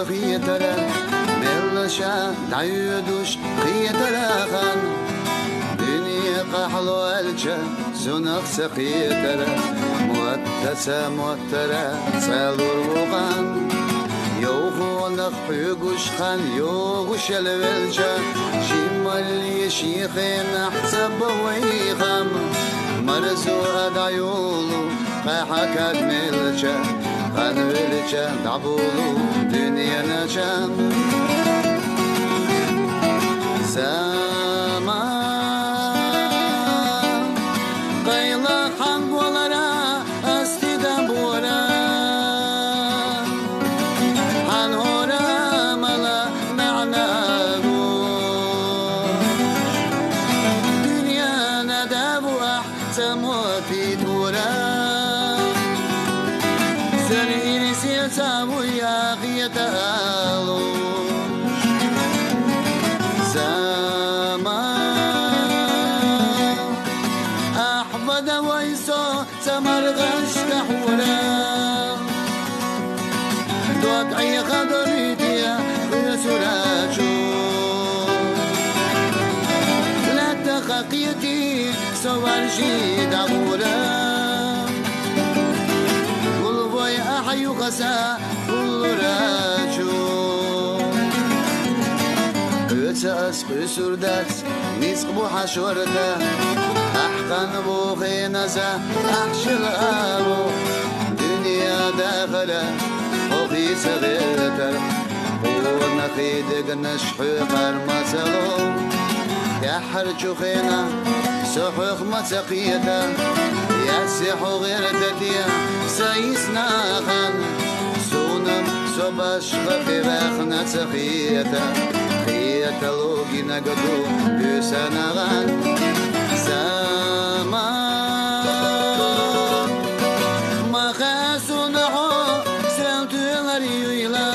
خيترا ملشا دعيدوش خيترا خان دنيا قحلو الجا سنخ سقيترا مؤتسا مؤترا سالور وغان يوغو نخبيقوش خان يوغوش الولجا شمال يشيخين حسب ويغام مرزو أدعيولو قاحكاد ملجا خان ولجا دعبولو دنيا نجام سما قيلا خان بولارا استيدا بورا حان هورا ملا معناغو دنيا ندابو أحسموتي تورا سريري سيسابو يا خيتالو سمرغش كحورا دوقعي خضريتيا ويسراجو لا تخقيتي سوار جيد عبورا كل بوي أحيو خسا كل راجو أتأس قسور داس نسقبو حشورتا أحقن بوخي نزا أحشل أبو دنيا داخلة أخي صغيرتر ونخي دق نشحي قرمسلو يحرجو خينا سحوخ مسقيتا يسحو غير تديا سيسنا خان سونم صباش خفيفاخنا سخيتا خيتا لوغي نقدو بيسانا غان سما ما خاسنعو سلت الريويلا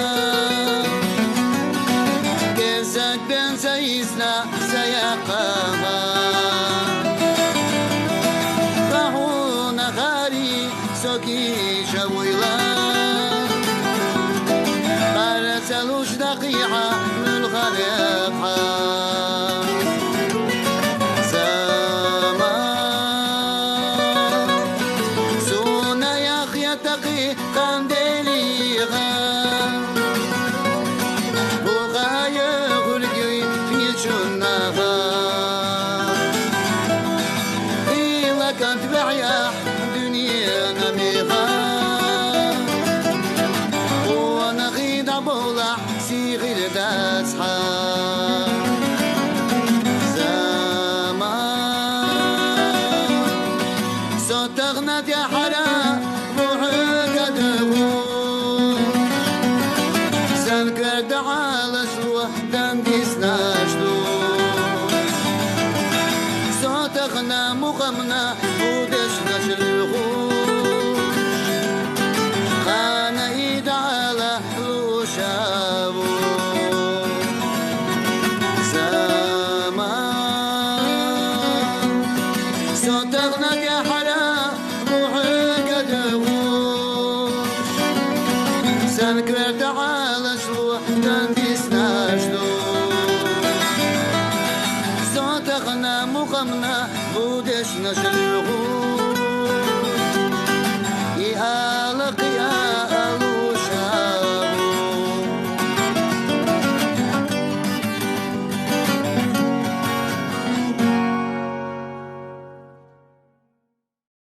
كزاك بن سيسنا سيقاما طاحونا خاري سوكي شويلا قرسلوش دقيحة من الخريقة تغنت يا حلا روحك ادغو سنكر دعالة سوى دنديس ناشدو صوتغنا مقامنا ودش نشلغوش خانا ايد على روشابو صوتغنا يا حلا سنكر تعالى شلوح دنديس ناشدو صوتغنا مقامنا بودش نشلغو